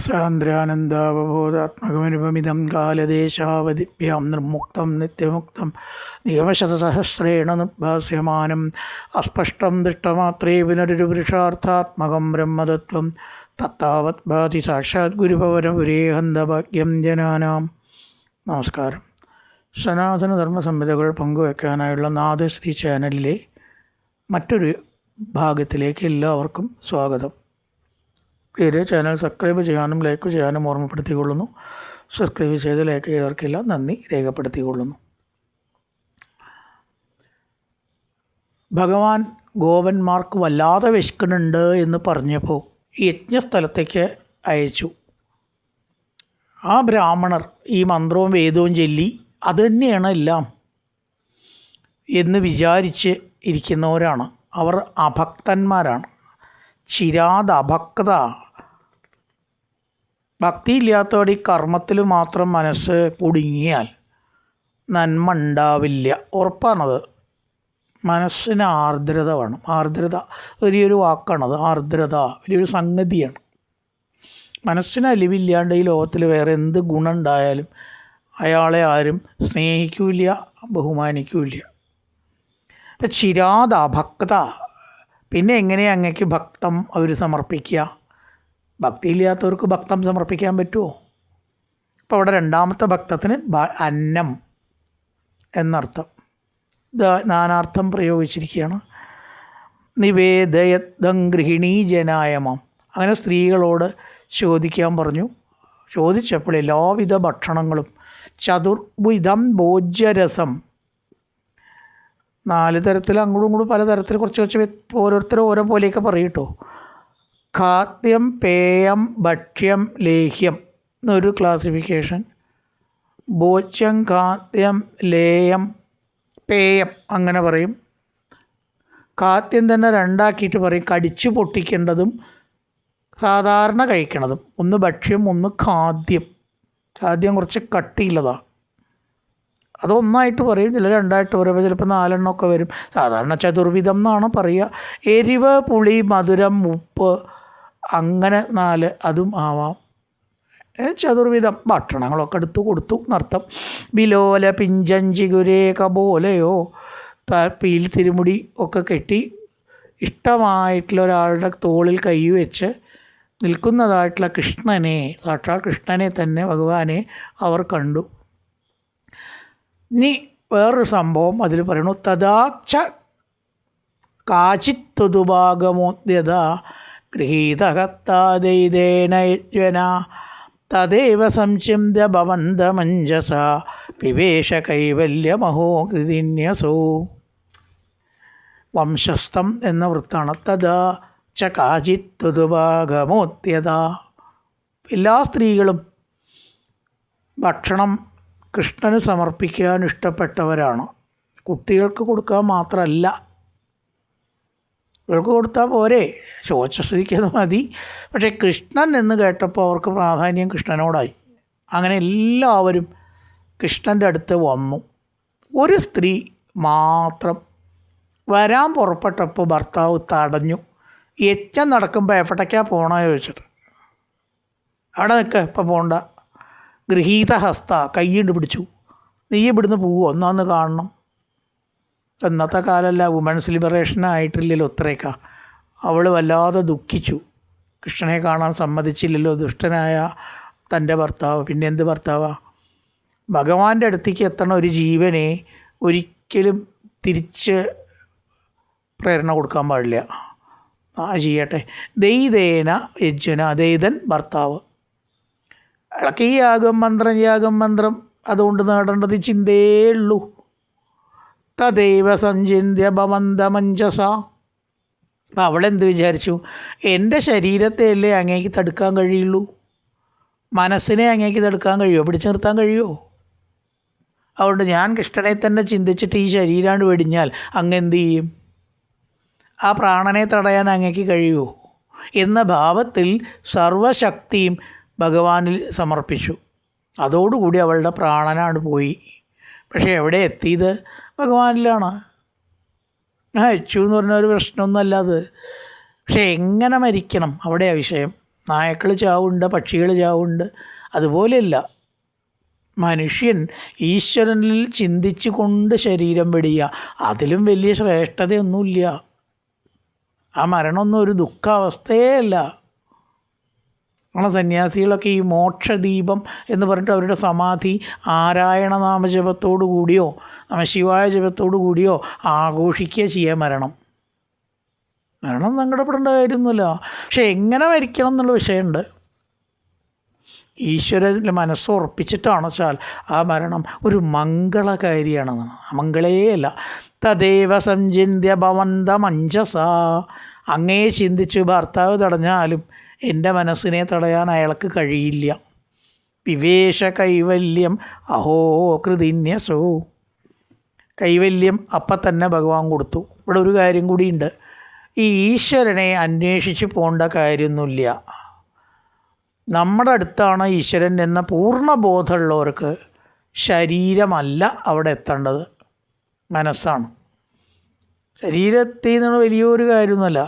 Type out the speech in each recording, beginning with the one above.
സാന്ദ്രാനന്ദാവബോധാത്മകമനുപമിതം കാലദേശാവധിഭ്യാം നിർമുക്തം നിത്യമുക്തം നിയമശതസഹസ്രേണ നിർഭാസ്യമാനം അസ്പഷ്ടം ദൃഷ്ടമാത്രേ പുനരുപുരുഷാർത്ഥാത്മകം ബ്രഹ്മതത്വം തത്താവത് ഭാതി സാക്ഷാത് ഗുരുഭവനപുരേഹന്തഭാഗ്യം ജനാനാം. നമസ്കാരം. സനാതനധർമ്മ സംഹിതകൾ പങ്കുവയ്ക്കാനായുള്ള നാദശ്രീ ചാനലിലെ മറ്റൊരു ഭാഗത്തിലേക്ക് എല്ലാവർക്കും സ്വാഗതം. പേര് ചാനൽ സബ്സ്ക്രൈബ് ചെയ്യാനും ലൈക്ക് ചെയ്യാനും ഓർമ്മപ്പെടുത്തിക്കൊള്ളുന്നു. സബ്സ്ക്രൈബ് ചെയ്ത് ലൈക്ക് ചെയ്തവർക്കെല്ലാം നന്ദി രേഖപ്പെടുത്തിക്കൊള്ളുന്നു. ഭഗവാൻ ഗോപന്മാർക്ക് വല്ലാതെ വിശക്കുന്നുണ്ട് എന്ന് പറഞ്ഞപ്പോൾ യജ്ഞസ്ഥലത്തേക്ക് അയച്ചു. ആ ബ്രാഹ്മണർ ഈ മന്ത്രവും വേദവും ചൊല്ലി അതുതന്നെയാണ് എല്ലാം എന്ന് വിചാരിച്ച് ഇരിക്കുന്നവരാണ്. അവർ അഭക്തന്മാരാണ്. ചിരാത് അഭക്ത. ഭക്തിയില്ലാത്തവരുടെ ഈ കർമ്മത്തിൽ മാത്രം മനസ്സ് കുടുങ്ങിയാൽ നന്മ ഉണ്ടാവില്ല. ഉറപ്പാണത്. മനസ്സിന് ആർദ്രത വേണം. ആർദ്രത വലിയൊരു വാക്കാണത്. ആർദ്രത വലിയൊരു സംഗതിയാണ്. മനസ്സിന് അലിവില്ലാണ്ട് ഈ ലോകത്തിൽ വേറെ എന്ത് ഗുണം ഉണ്ടായാലും അയാളെ ആരും സ്നേഹിക്കില്ല, ബഹുമാനിക്കില്ല. അപ്പം ചിരാത് അഭക്ത. പിന്നെ എങ്ങനെയാണ് അങ്ങക്ക് ഭക്തം അവർ സമർപ്പിക്കുക? ഭക്തിയില്ലാത്തവർക്ക് ഭക്തം സമർപ്പിക്കാൻ പറ്റുമോ? അപ്പോൾ അവിടെ രണ്ടാമത്തെ ഭക്തത്തിന് അന്നം എന്നർത്ഥം. നാനാർത്ഥം പ്രയോഗിച്ചിരിക്കുകയാണ്. നിവേദയദം ഗൃഹിണീ ജനായമം. അങ്ങനെ സ്ത്രീകളോട് ചോദിക്കാൻ പറഞ്ഞു. ചോദിച്ചപ്പോൾ എല്ലാവിധ ഭക്ഷണങ്ങളും ചതുർവിധം ഭോജ്യരസം. 4 തരത്തിൽ അങ്ങോട്ടും ഇങ്ങോട്ടും പലതരത്തിൽ കുറച്ച് ഓരോരുത്തരും ഓരോ പോലെയൊക്കെ പറയും കേട്ടോ. ഖാദ്യം, പേയം, ഭക്ഷ്യം, ലേഹ്യം എന്നൊരു ക്ലാസിഫിക്കേഷൻ. ഭോജ്യം, ഖാദ്യം, ലേയം, പേയം അങ്ങനെ പറയും. ഖാദ്യം തന്നെ രണ്ടാക്കിയിട്ട് പറയും. കടിച്ചു പൊട്ടിക്കേണ്ടതും സാധാരണ കഴിക്കണതും. ഒന്ന് ഭക്ഷ്യം, ഒന്ന് ഖാദ്യം. ഖാദ്യം കുറച്ച് കട്ടിയുള്ളതാണ്. അതൊന്നായിട്ട് പറയും, ചില രണ്ടായിട്ട് പറയുമ്പോൾ ചിലപ്പോൾ 4 എണ്ണമൊക്കെ വരും. സാധാരണ ചതുർവിധം എന്നാണ് പറയുക. എരിവ്, പുളി, മധുരം, ഉപ്പ് അങ്ങനെ 4 അതും ആവാം. ചതുർവിധം ഭക്ഷണങ്ങളൊക്കെ എടുത്തു കൊടുത്തു എന്നർത്ഥം. ബിലോല പിഞ്ചഞ്ചിഗുരേ കബോലയോ. പീൽ തിരുമുടി ഒക്കെ കെട്ടി ഇഷ്ടമായിട്ടുള്ള ഒരാളുടെ തോളിൽ കൈ വെച്ച് നിൽക്കുന്നതായിട്ടുള്ള കൃഷ്ണനെ, സാക്ഷാൽ കൃഷ്ണനെ തന്നെ ഭഗവാനെ അവർ കണ്ടു. ഇനി വേറൊരു സംഭവം അതിൽ പറയണു. തദാക്ഷ കാചിത്വതുഭാഗമോദ്യത ഗൃഹീതഹത്താദൈതേന യജ്വന തദേവ സംചിന്യ ഭവന്തമഞ്ജസ വിവേശ കൈവല്യമഹോകൃതിന്യസോ. വംശസ്ഥം എന്ന വൃത്താണ്. തദാ ച കാചിത്വതുഭാഗമോദ്യത. എല്ലാ സ്ത്രീകളും ഭക്ഷണം കൃഷ്ണന് സമർപ്പിക്കാൻ ഇഷ്ടപ്പെട്ടവരാണ്. കുട്ടികൾക്ക് കൊടുക്കാൻ മാത്രമല്ല. കുട്ടികൾക്ക് കൊടുത്താൽ പോരെ, ശോചസ്ഥിതിക്കത് മതി. പക്ഷേ കൃഷ്ണൻ എന്ന് കേട്ടപ്പോൾ അവർക്ക് പ്രാധാന്യം കൃഷ്ണനോടായി. അങ്ങനെ എല്ലാവരും കൃഷ്ണൻ്റെ അടുത്ത് വന്നു. ഒരു സ്ത്രീ മാത്രം വരാൻ പുറപ്പെട്ടപ്പോൾ ഭർത്താവ് തടഞ്ഞു. യജ്ഞം നടക്കുമ്പോൾ എവിടേക്കാണ് പോകണമെന്ന് ചോദിച്ചിട്ട്. അവിടെ നിൽക്കുക, ഇപ്പം പോകണ്ട. ഗൃഹീതഹസ്ത, കൈയ്യുണ്ട് പിടിച്ചു. നീ ഇവിടുന്ന് പോവുമോ? ഒന്നാന്ന് കാണണം. ഇന്നത്തെ കാലമല്ല, വുമൻസ് ലിബറേഷൻ ആയിട്ടില്ലല്ലോ ഇത്രയൊക്ക. അവൾ വല്ലാതെ ദുഃഖിച്ചു. കൃഷ്ണനെ കാണാൻ സമ്മതിച്ചില്ലല്ലോ ദുഷ്ടനായ തൻ്റെ ഭർത്താവ്. പിന്നെ എന്ത് ഭർത്താവാണ്? ഭഗവാന്റെ അടുത്തേക്ക് എത്തണ ഒരു ജീവനെ ഒരിക്കലും തിരിച്ച് പ്രേരണ കൊടുക്കാൻ പാടില്ല. ചെയ്യട്ടെ. ദൈതേന യജ്ഞന. ദൈതൻ ഭർത്താവ്. അയാൾക്ക് ഈ യാഗം മന്ത്രം അതുകൊണ്ട് നേടേണ്ടത് ചിന്തയേ ഉള്ളൂ. തദൈവ സഞ്ചിന്യ ഭവന്തമഞ്ജസ. അപ്പം അവളെന്ത് വിചാരിച്ചു? എൻ്റെ ശരീരത്തെ അല്ലേ അങ്ങേക്ക് തടുക്കാൻ കഴിയുള്ളൂ. മനസ്സിനെ അങ്ങേക്ക് തടുക്കാൻ കഴിയുമോ? പിടിച്ചു നിർത്താൻ കഴിയുമോ? അതുകൊണ്ട് ഞാൻ കൃഷ്ണനെ തന്നെ ചിന്തിച്ചിട്ട് ഈ ശരീരമാണ് വെടിഞ്ഞാൽ അങ്ങ് എന്ത് ചെയ്യും? ആ പ്രാണനെ തടയാൻ അങ്ങേക്ക് കഴിയുമോ എന്ന ഭാവത്തിൽ സർവശക്തിയും ഭഗവാനിൽ സമർപ്പിച്ചു. അതോടുകൂടി അവളുടെ പ്രാണനാണ് പോയി. പക്ഷേ എവിടെ എത്തിയത്? ഭഗവാനിലാണ്. അയച്ചു എന്ന് പറഞ്ഞ ഒരു പ്രശ്നമൊന്നുമല്ല അത്. പക്ഷെ എങ്ങനെ മരിക്കണം അവിടെയാണ് വിഷയം. നായ്ക്കൾ ചാവുണ്ട്, പക്ഷികൾ ചാവുണ്ട്. അതുപോലെയല്ല മനുഷ്യൻ ഈശ്വരനിൽ ചിന്തിച്ചു കൊണ്ട് ശരീരം വെടിയുക. അതിലും വലിയ ശ്രേഷ്ഠതയൊന്നുമില്ല. ആ മരണമൊന്നും ഒരു ദുഃഖാവസ്ഥയേ അല്ല. നമ്മളെ സന്യാസികളൊക്കെ ഈ മോക്ഷദീപം എന്ന് പറഞ്ഞിട്ട് അവരുടെ സമാധി ആരായണ നാമജപത്തോടു കൂടിയോ നമശിവായ ജപത്തോടു കൂടിയോ ആഘോഷിക്കുക ചെയ്യുക. മരണം സങ്കടപ്പെടേണ്ട കാര്യമൊന്നുമില്ല. പക്ഷെ എങ്ങനെ മരിക്കണം എന്നുള്ള വിഷയമുണ്ട്. ഈശ്വരൻ്റെ മനസ്സുറപ്പിച്ചിട്ടാണെന്ന് വെച്ചാൽ ആ മരണം ഒരു മംഗളകാരിയാണെന്നാണ്, അമംഗളേ അല്ല. തദേവ സഞ്ചിന്യ ഭവന്ത മഞ്ജസ. അങ്ങേ ചിന്തിച്ച് ഭർത്താവ് തടഞ്ഞാലും എൻ്റെ മനസ്സിനെ തടയാൻ അയാൾക്ക് കഴിയില്ല. വിവേശ കൈവല്യം അഹോ കൃതിന്യസോ. കൈവല്യം അപ്പം തന്നെ ഭഗവാൻ കൊടുത്തു. ഇവിടെ ഒരു കാര്യം കൂടിയുണ്ട്. ഈ ഈശ്വരനെ അന്വേഷിച്ച് പോകേണ്ട കാര്യമൊന്നുമില്ല. നമ്മുടെ അടുത്താണ് ഈശ്വരൻ എന്ന പൂർണ്ണ ബോധമുള്ളവർക്ക് ശരീരമല്ല അവിടെ എത്തേണ്ടത്, മനസ്സാണ്. ശരീരത്തിൽ നിന്നുള്ള വലിയൊരു കാര്യമൊന്നുമല്ല.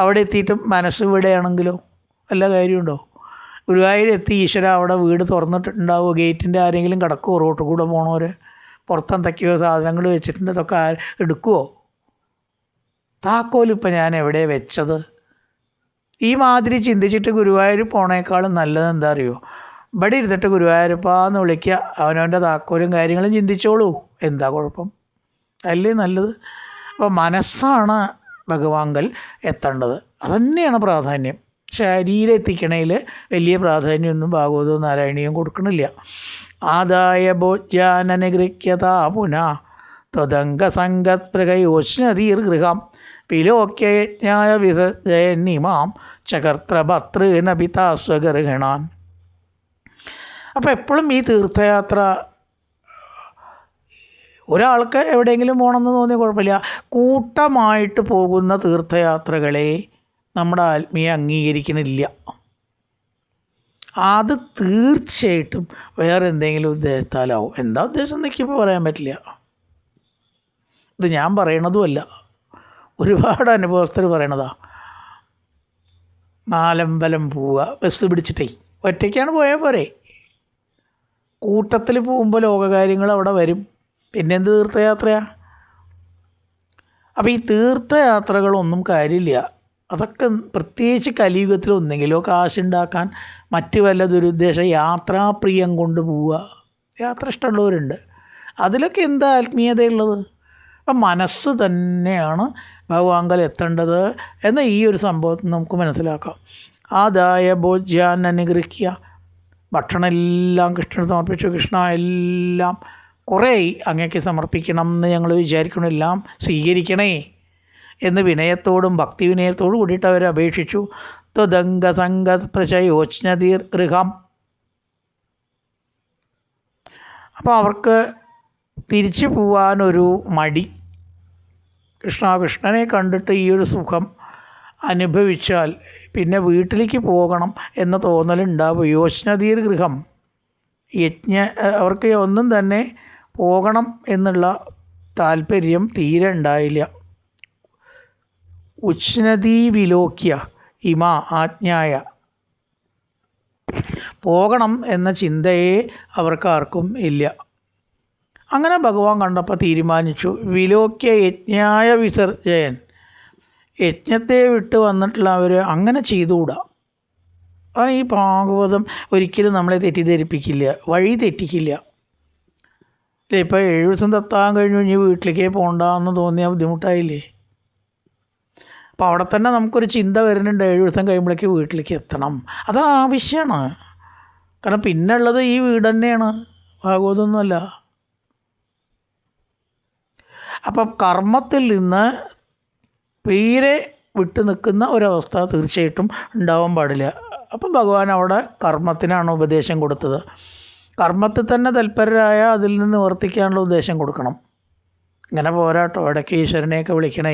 അവിടെ എത്തിയിട്ടും മനസ്സ് ഇവിടെയാണെങ്കിലോ വല്ല കാര്യമുണ്ടോ? ഗുരുവായൂരെത്തി ഈശ്വര അവിടെ വീട് തുറന്നിട്ടുണ്ടാവുമോ? ഗേറ്റിൻ്റെ ആരെങ്കിലും കിടക്കുമോ? റോട്ടിൽ കൂടെ പോണവർ പുറത്തെന്തൊക്കെയോ സാധനങ്ങൾ വെച്ചിട്ടുണ്ട്, ഇതൊക്കെ എടുക്കുമോ? താക്കോലിപ്പോൾ ഞാൻ എവിടെ വെച്ചത്? ഈ മാതിരി ചിന്തിച്ചിട്ട് ഗുരുവായൂർ പോണേക്കാളും നല്ലത് എന്താ അറിയോ? ഇവിടെ ഇരുന്നിട്ട് ഗുരുവായൂരപ്പാന്ന് വിളിക്കുക, അവനവൻ്റെ താക്കോലും കാര്യങ്ങളും ചിന്തിച്ചോളൂ. എന്താ കുഴപ്പം? അല്ലേ നല്ലത്? അപ്പോൾ മനസ്സാണ് ഭഗവാങ്കൽ എത്തേണ്ടത്. അതുതന്നെയാണ് പ്രാധാന്യം. ശരീരം എത്തിക്കണേൽ വലിയ പ്രാധാന്യമൊന്നും ഭാഗവതവും നാരായണീയവും കൊടുക്കണില്ല. ആദായ ഭോജ്യാനനുഗൃഹ്യത പുന ത്വദംഗസംഗത്പ്രകയോഷ്ണതീർഗൃഹം പിലോക്യയജ്ഞായ വിസജയന്നിമാം ചകർത്രഭർത്തൃനപിതാസ്വഗർഹിണാൻ. അപ്പോൾ എപ്പോഴും ഈ തീർത്ഥയാത്ര ഒരാൾക്ക് എവിടെയെങ്കിലും പോകണമെന്ന് തോന്നിയ കുഴപ്പമില്ല. കൂട്ടമായിട്ട് പോകുന്ന തീർത്ഥയാത്രകളെ നമ്മുടെ ആത്മീയ അംഗീകരിക്കുന്നില്ല. അത് തീർച്ചയായിട്ടും വേറെ എന്തെങ്കിലും ഉദ്ദേശത്താലാവും. എന്താ ഉദ്ദേശം എനിക്കിപ്പോൾ പറയാൻ പറ്റില്ല. ഇത് ഞാൻ പറയണതുമല്ല, ഒരുപാട് അനുഭവസ്ഥർ പറയണതാ. നാലമ്പലം പോവുക ബസ് പിടിച്ചിട്ടേ, ഒറ്റയ്ക്കാണ് പോയാൽ പോരെ. കൂട്ടത്തിൽ പോകുമ്പോൾ ലോകകാര്യങ്ങൾ അവിടെ വരും. പിന്നെന്ത് തീർത്ഥയാത്രയാണ്? അപ്പോൾ ഈ തീർത്ഥയാത്രകളൊന്നും കാര്യമില്ല. അതൊക്കെ പ്രത്യേകിച്ച് കലിയുഗത്തിൽ ഒന്നെങ്കിലോ കാശുണ്ടാക്കാൻ, മറ്റ് വല്ല ദുരുദ്ദേശ യാത്രാപ്രിയം കൊണ്ട് പോവുക. യാത്ര ഇഷ്ടമുള്ളവരുണ്ട്, അതിലൊക്കെ എന്താ ആത്മീയതയുള്ളത്? അപ്പം മനസ്സ് തന്നെയാണ് ഭഗവാങ്കൽ എത്തേണ്ടത് എന്ന ഈ ഒരു സംഭവത്തിൽ നമുക്ക് മനസ്സിലാക്കാം. ആദായ ഭോജ്യാൻ അനുഗ്രഹിക്കുക. ഭക്ഷണം എല്ലാം കൃഷ്ണന് സമർപ്പിച്ചു. കൃഷ്ണ എല്ലാം കുറേ അങ്ങേക്ക് സമർപ്പിക്കണം എന്ന് ഞങ്ങൾ വിചാരിക്കണം, എല്ലാം സ്വീകരിക്കണേ എന്ന് വിനയത്തോടും ഭക്തി വിനയത്തോടും കൂടിയിട്ട് അവർ അപേക്ഷിച്ചു. ത്വദംഗസംഗത്പ്രചയോജ്ഞതീർഗൃഹം. അപ്പോൾ അവർക്ക് തിരിച്ചു പോവാനൊരു മടി. കൃഷ്ണനെ കണ്ടിട്ട് ഈ ഒരു സുഖം അനുഭവിച്ചാൽ പിന്നെ വീട്ടിലേക്ക് പോകണം എന്ന തോന്നലുണ്ടാവും. യോജ്ഞതീർഗൃഹം, അവർക്ക് ഒന്നും തന്നെ പോകണം എന്നുള്ള താല്പര്യം തീരെ ഉണ്ടായില്ല. ഉഷ്ണതീ വിലോക്യ ഇമ ആജ്ഞായ. പോകണം എന്ന ചിന്തയെ അവർക്കാർക്കും ഇല്ല. അങ്ങനെ ഭഗവാൻ കണ്ടപ്പോൾ തീരുമാനിച്ചു. വിലോക്യ യജ്ഞായ വിസർജയൻ. യജ്ഞത്തെ വിട്ട് വന്നിട്ടുള്ളവർ അങ്ങനെ ചെയ്തുകൂടാ. അതാണ് ഈ ഭാഗവതം ഒരിക്കലും നമ്മളെ തെറ്റിദ്ധരിപ്പിക്കില്ല, വഴി തെറ്റിക്കില്ല. അല്ലേ? ഇപ്പോൾ 7 ദിവസം തത്താൻ കഴിഞ്ഞു ഇനി വീട്ടിലേക്കേ പോകണ്ടെന്ന് തോന്നിയാൽ ബുദ്ധിമുട്ടായില്ലേ? അപ്പോൾ അവിടെ തന്നെ നമുക്കൊരു ചിന്ത വരുന്നുണ്ട്, 7 ദിവസം കഴിയുമ്പോഴേക്ക് വീട്ടിലേക്ക് എത്തണം. അത് ആവശ്യമാണ്. കാരണം പിന്നെ ഉള്ളത് ഈ വീട് തന്നെയാണ്, ഭാഗവതമൊന്നുമല്ല. അപ്പം കർമ്മത്തിൽ നിന്ന് തീരെ വിട്ടു നിൽക്കുന്ന ഒരവസ്ഥ തീർച്ചയായിട്ടും ഉണ്ടാവാൻ പാടില്ല. അപ്പം ഭഗവാൻ അവിടെ കർമ്മത്തിനാണ് ഉപദേശം കൊടുത്തത്. കർമ്മത്തിൽ തന്നെ തൽപരരായ അതിൽ നിന്ന് നിവർത്തിക്കാനുള്ള ഉപദേശം കൊടുക്കണം. ഇങ്ങനെ പോരാട്ടോ, ഇടയ്ക്ക് ഈശ്വരനെയൊക്കെ വിളിക്കണേ.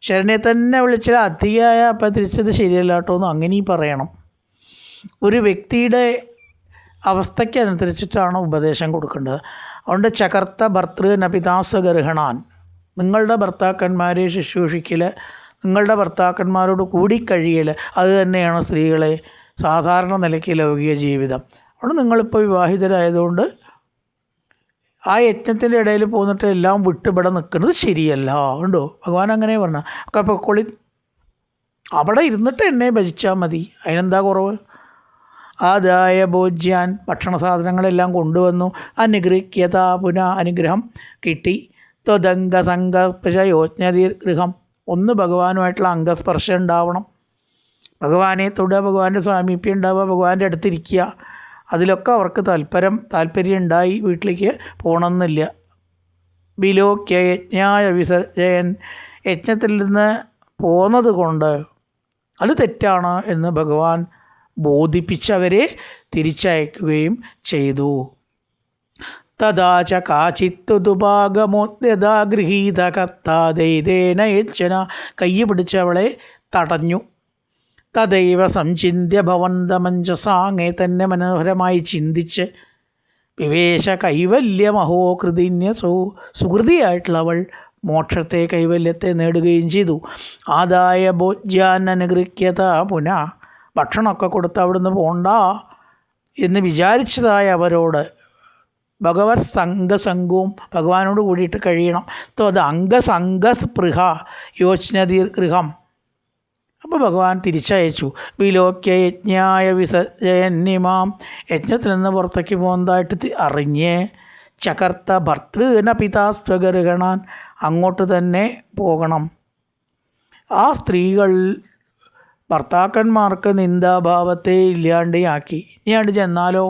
ഈശ്വരനെ തന്നെ വിളിച്ചാൽ അധികമായ അപ്പം തിരിച്ചത് ശരിയല്ല കേട്ടോ എന്ന് അങ്ങനെയും പറയണം. ഒരു വ്യക്തിയുടെ അവസ്ഥയ്ക്കനുസരിച്ചിട്ടാണ് ഉപദേശം കൊടുക്കേണ്ടത്. അതുകൊണ്ട് ചകർത്ത ഭർത്തൃനപിതാസ്വഗർഹിണാൻ. നിങ്ങളുടെ ഭർത്താക്കന്മാരെ ശുശ്രൂഷിക്കൽ, നിങ്ങളുടെ ഭർത്താക്കന്മാരോട് കൂടിക്കഴിയൽ, അത് തന്നെയാണ് സ്ത്രീകളെ സാധാരണ നിലയ്ക്ക് ലൗകിക ജീവിതം. അതുകൊണ്ട് നിങ്ങളിപ്പോൾ വിവാഹിതരായതുകൊണ്ട് ആ യജ്ഞത്തിൻ്റെ ഇടയിൽ പോന്നിട്ട് എല്ലാം വിട്ടിവിടെ നിൽക്കുന്നത് ശരിയല്ല. ഉണ്ടോ? ഭഗവാൻ അങ്ങനെ പറഞ്ഞ ഒക്കെ പൊക്കോളി, അവിടെ ഇരുന്നിട്ട് എന്നെ ഭജിച്ചാൽ മതി, അതിനെന്താ കുറവ്? ആദായ ഭോജ്യാൻ, ഭക്ഷണ സാധനങ്ങളെല്ലാം കൊണ്ടുവന്നു. അനുഗ്രഹിക്കത പുനഃ, അനുഗ്രഹം കിട്ടി. ത്വദംഗസംഗസ്പർശയോജ്ഞതീർ ഗൃഹം, ഒന്ന് ഭഗവാനുമായിട്ടുള്ള അംഗസ്പർശം ഉണ്ടാവണം. ഭഗവാനെ തൊടുക, ഭഗവാന്റെ സാമീപ്യം ഉണ്ടാവുക, ഭഗവാന്റെ അടുത്തിരിക്കുക. അതിലൊക്കെ അവർക്ക് താല്പര്യം ഉണ്ടായി. വീട്ടിലേക്ക് പോകണമെന്നില്ല. വിലോക്യ യജ്ഞായ വിസർജയൻ, യജ്ഞത്തിൽ നിന്ന് പോന്നത് കൊണ്ട് അത് തെറ്റാണ് എന്ന് ഭഗവാൻ ബോധിപ്പിച്ചവരെ തിരിച്ചയക്കുകയും ചെയ്തു. തദാച കാചിത്തുപാഗമോദ്യതാ ഗൃഹീത കത്താദൈതേന യജ്ഞന, കയ്യ് പിടിച്ചവളെ തടഞ്ഞു. തദൈവ സംചിന്യ ഭവന്തമഞ്ജസാങ്ങെ, തന്നെ മനോഹരമായി ചിന്തിച്ച് വിവേശ കൈവല്യമഹോ കൃതിന്യ സുഹൃതിയായിട്ടുള്ളവൾ മോക്ഷത്തെ, കൈവല്യത്തെ നേടുകയും ചെയ്തു. ആദായ ഭോജ്യാൻ അനുഗൃഹ്യത പുനഃ, ഭക്ഷണമൊക്കെ കൊടുത്ത് അവിടുന്ന് പോണ്ട എന്ന് വിചാരിച്ചതായ അവരോട് ഭഗവത് സംഘവും ഭഗവാനോട് കൂടിയിട്ട് കഴിയണം. അത് അംഗസംഗസ്പൃഹ യോജ്ഞതീർ ഗൃഹം. അപ്പോൾ ഭഗവാൻ തിരിച്ചയച്ചു. വിലോക്യ യജ്ഞായ വിസർജയന്നിമാം, യജ്ഞത്തിൽ നിന്ന് പുറത്തേക്ക് പോകുന്നതായിട്ട് അറിഞ്ഞ് ചകർത്ത ഭർത്തൃന പിതാസ്വഗർഹണാൻ, അങ്ങോട്ട് തന്നെ പോകണം. ആ സ്ത്രീകൾ ഭർത്താക്കന്മാർക്ക് നിന്ദാഭാവത്തെ ഇല്ലാണ്ടാക്കി. ഇനി അങ്ങോട്ട് ചെന്നാലോ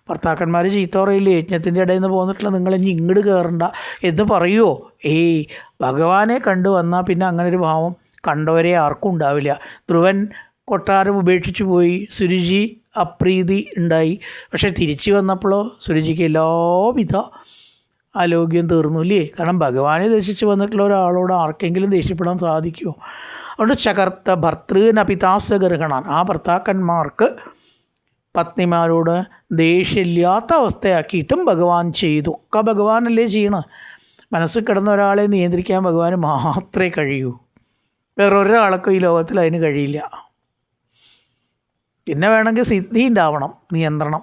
ഭർത്താക്കന്മാർ ചീത്ത പറയില്ലേ, യജ്ഞത്തിൻ്റെ ഇടയിൽ നിന്ന് പോന്നിട്ടുള്ള നിങ്ങൾ ഇനി ഇങ്ങോട്ട് കയറണ്ട എന്ന് പറയുമോ? ഏയ്, ഭഗവാനെ കണ്ടു വന്നാൽ പിന്നെ അങ്ങനെ ഒരു ഭാവം കണ്ടവരെ ആർക്കും ഉണ്ടാവില്ല. ധ്രുവൻ കൊട്ടാരം ഉപേക്ഷിച്ചു പോയി, സുരുചി അപ്രീതി ഉണ്ടായി. പക്ഷേ തിരിച്ചു വന്നപ്പോഴോ സുരുചിക്ക് എല്ലാവിധ ആരോഗ്യം തീർന്നു ഇല്ലേ? കാരണം ഭഗവാനെ ദർശിച്ച് വന്നിട്ടുള്ള ഒരാളോട് ആർക്കെങ്കിലും ദേഷ്യപ്പെടാൻ സാധിക്കുമോ? അതുകൊണ്ട് ചകർത്ത ഭർത്തൃന പിതാസ്വഗർഹണാൻ, ആ ഭർത്താക്കന്മാർക്ക് പത്നിമാരോട് ദേഷ്യമില്ലാത്ത അവസ്ഥയാക്കിയിട്ടും ഭഗവാൻ ചെയ്തു. ഒക്കെ ഭഗവാനല്ലേ ചെയ്യണം. മനസ്സിൽ കിടന്ന ഒരാളെ നിയന്ത്രിക്കാൻ ഭഗവാന് മാത്രമേ കഴിയൂ. വേറൊരാൾക്കും ഈ ലോകത്തിൽ അതിന് കഴിയില്ല. പിന്നെ വേണമെങ്കിൽ സിദ്ധി ഉണ്ടാവണം, നിയന്ത്രണം.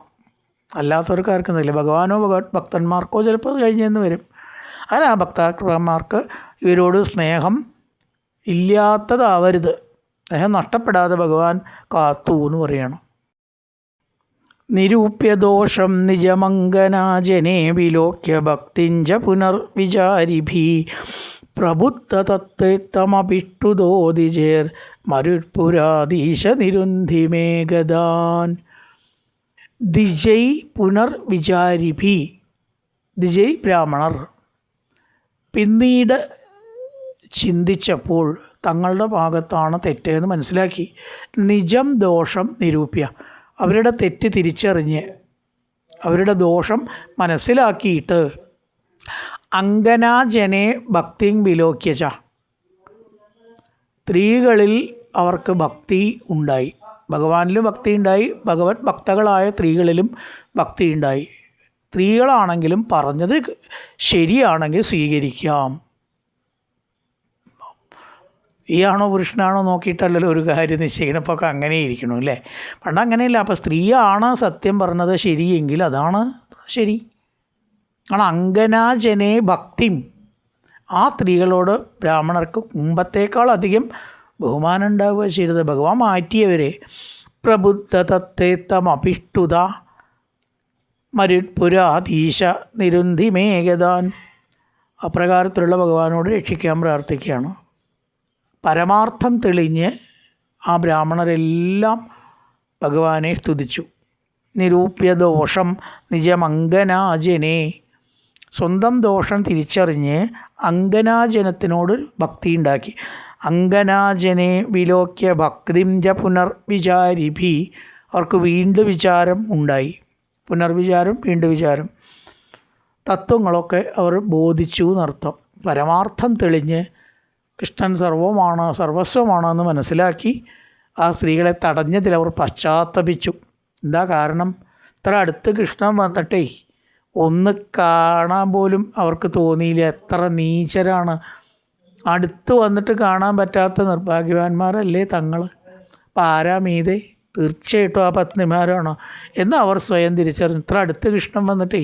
അല്ലാത്തവർക്ക് ആർക്കുന്നില്ല. ഭഗവാനോ ഭക്തന്മാർക്കോ ചിലപ്പോൾ കഴിഞ്ഞെന്ന് വരും. അങ്ങനെ ആ ഭക്തന്മാർക്ക് ഇവരോട് സ്നേഹം ഇല്ലാത്തതാവരുത്, സ്നേഹം നഷ്ടപ്പെടാതെ ഭഗവാൻ കാത്തു എന്ന് പറയണം. നിരൂപ്യദോഷം നിജമംഗനാജനെ വിലോക്യ ഭക്തിഞ്ച പുനർവിചാരിഭി പ്രബുദ്ധതത്വമപിഷ്ടുതോദിജേർ മരുത്പുരാധീശ നിരുന്ധിമേഗദാൻ. ദിജയ് പുനർവിചാരിഭി, ദിജയ് ബ്രാഹ്മണർ പിന്നീട് ചിന്തിച്ചപ്പോൾ തങ്ങളുടെ ഭാഗത്താണ് തെറ്റെന്ന് മനസ്സിലാക്കി. നിജം ദോഷം നിരൂപ്യ, അവരുടെ തെറ്റ് തിരിച്ചറിഞ്ഞ് അവരുടെ ദോഷം മനസ്സിലാക്കിയിട്ട് അങ്കനാജനെ ഭക്തിം വിലോക്യച്ച, സ്ത്രീകളിൽ അവർക്ക് ഭക്തി ഉണ്ടായി. ഭഗവാനിലും ഭക്തി ഉണ്ടായി, ഭഗവത് ഭക്തകളായ സ്ത്രീകളിലും ഭക്തി ഉണ്ടായി. സ്ത്രീകളാണെങ്കിലും പറഞ്ഞത് ശരിയാണെങ്കിൽ സ്വീകരിക്കാം. സ്ത്രീയാണോ പുരുഷനാണോ നോക്കിയിട്ടല്ലല്ലോ ഒരു കാര്യം നിശ്ചയിക്കണം. ഇപ്പോൾ ഒക്കെ അങ്ങനെ ഇരിക്കണു അല്ലേ? പണ്ട് അങ്ങനെയില്ല. അപ്പോൾ സ്ത്രീയാണ് സത്യം പറഞ്ഞത് ശരിയെങ്കിൽ അതാണ് ശരി. കാരണം അങ്കനാജനെ ഭക്തിം, ആ സ്ത്രീകളോട് ബ്രാഹ്മണർക്ക് മുമ്പത്തേക്കാളധികം ബഹുമാനം ഉണ്ടാവുക ചെയ്തത്. ഭഗവാൻ മാറ്റിയവരെ. പ്രബുദ്ധതത്തേത്തമഭിഷ്ടുത മരുത്പുരാധീശ നിരുന്ധിമേഗദാൻ. അപ്രകാരത്തിലുള്ള ഭഗവാനോട് രക്ഷിക്കാൻ പ്രാർത്ഥിക്കുകയാണ്. പരമാർത്ഥം തെളിഞ്ഞ് ആ ബ്രാഹ്മണരെല്ലാം ഭഗവാനെ സ്തുതിച്ചു. നിരൂപ്യദോഷം നിജമംഗനാജനെ, സ്വന്തം ദോഷം തിരിച്ചറിഞ്ഞ് അങ്കനാജനത്തിനോട് ഭക്തി ഉണ്ടാക്കി. അങ്കനാജനെ വിലോക്യ ഭക്തിം ച പുനർവിചാരിഭി, അവർക്ക് വീണ്ടും വിചാരം ഉണ്ടായി. പുനർവിചാരം, വീണ്ടും വിചാരം. തത്വങ്ങളൊക്കെ അവർ ബോധിച്ചു എന്നർത്ഥം. പരമാർത്ഥം തെളിഞ്ഞ് കൃഷ്ണൻ സർവമാണ്, സർവസ്വമാണ് എന്ന് മനസ്സിലാക്കി ആ സ്ത്രീകളെ തടഞ്ഞതിൽ അവർ പശ്ചാത്തപിച്ചു. എന്താ കാരണം? ഇത്ര അടുത്ത് കൃഷ്ണൻ വന്നിട്ടേ ഒന്ന് കാണാൻ പോലും അവർക്ക് തോന്നിയില്ല. എത്ര നീചരാണ്! അടുത്ത് വന്നിട്ട് കാണാൻ പറ്റാത്ത നിർഭാഗ്യവാന്മാരല്ലേ തങ്ങൾ. അപ്പം ആരാ മീതെ? തീർച്ചയായിട്ടും ആ പത്നിമാരാണ് എന്ന് അവർ സ്വയം തിരിച്ചറിഞ്ഞു. ഇത്ര അടുത്ത് കൃഷ്ണൻ വന്നിട്ടേ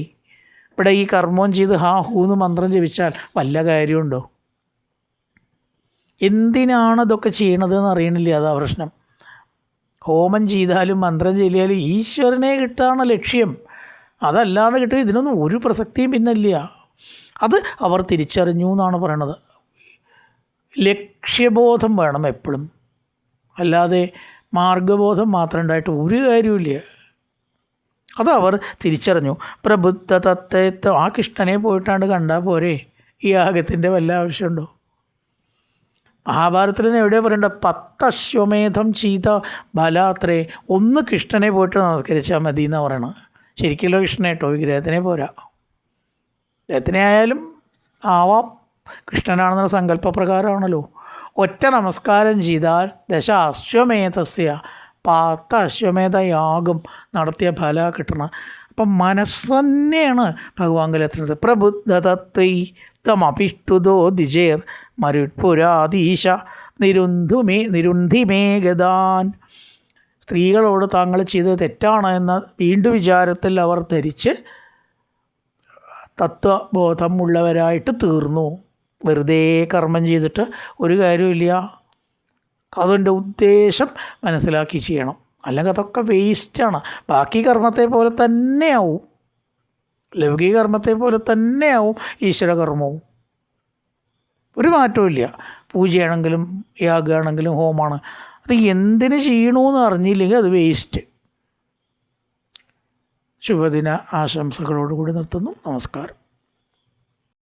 ഇവിടെ ഈ കർമ്മം ചെയ്ത് ഹാ ഹൂന്ന് മന്ത്രം ജപിച്ചാൽ വല്ല കാര്യമുണ്ടോ? എന്തിനാണ് ഇതൊക്കെ ചെയ്യണതെന്ന് അറിയണില്ല, അതാ പ്രശ്നം. ഹോമം ചെയ്താലും മന്ത്രം ചൊല്ലിയാലും ഈശ്വരനെ കിട്ടാണ് ലക്ഷ്യം, അതല്ലാതെ കിട്ടുക ഇതിനൊന്നും ഒരു പ്രസക്തിയും പിന്നില്ല. അത് അവർ തിരിച്ചറിഞ്ഞു എന്നാണ് പറയണത്. ലക്ഷ്യബോധം വേണം എപ്പോഴും, അല്ലാതെ മാർഗബോധം മാത്രം ഉണ്ടായിട്ട് ഒരു കാര്യമില്ല. അതവർ തിരിച്ചറിഞ്ഞു. പ്രബുദ്ധ തത്വത്തെ ആ കൃഷ്ണനെ പോയിട്ടാണ്ട് കണ്ടാൽ പോരെ, ഈ യാഗത്തിൻ്റെ വല്ല ആവശ്യമുണ്ടോ? മഹാഭാരതത്തിൽ എവിടെയാണ് പറയണ്ട, 10 അശ്വമേധം ചെയ്ത ബലാത്രേ, ഒന്ന് കൃഷ്ണനെ പോയിട്ട് നമസ്കരിച്ചാൽ മതി എന്നാണ് പറയണത്. ശരിക്കുള്ള കൃഷ്ണനെ കേട്ടോ, വിഗ്രഹത്തിനെ പോരാ. വിഗ്രഹത്തിനെ ആയാലും ആവാം, കൃഷ്ണനാണെന്നുള്ള സങ്കല്പപ്രകാരമാണല്ലോ. ഒറ്റ നമസ്കാരം ചെയ്താൽ 10 അശ്വമേധസ്യ 10 അശ്വമേധ യാഗം നടത്തിയ ഫല കിട്ടണം. അപ്പം മനസ്സ് തന്നെയാണ് ഭഗവാങ്കലെത്തുന്നത്. പ്രബുദ്ധ തത്വൈ തമപിഷ്ടുതോ ദിജേർ മരുട്പുരാധീശ നിരുന്ധിമേ ഗതാൻ. സ്ത്രീകളോട് താങ്കൾ ചെയ്തത് തെറ്റാണ് എന്ന വീണ്ടും വിചാരത്തിൽ അവർ ധരിച്ച് തത്വബോധമുള്ളവരായിട്ട് തീർന്നു. വെറുതെ കർമ്മം ചെയ്തിട്ട് ഒരു കാര്യമില്ല. അതിൻ്റെ ഉദ്ദേശം മനസ്സിലാക്കി ചെയ്യണം, അല്ലെങ്കിൽ അതൊക്കെ വേസ്റ്റാണ്. ബാക്കി കർമ്മത്തെ പോലെ തന്നെയാവും, ലൗകിക കർമ്മത്തെ പോലെ തന്നെയാവും ഈശ്വരകർമ്മവും. ഒരു മാറ്റവും ഇല്ല. പൂജയാണെങ്കിലും യാഗമാണെങ്കിലും ഹോമമാണ്, അത് എന്തിനു ചെയ്യണമെന്ന് അറിഞ്ഞില്ലെങ്കിൽ അത് വേസ്റ്റ്. ശുഭദിന ആശംസകളോടുകൂടി നിർത്തുന്നു. നമസ്കാരം.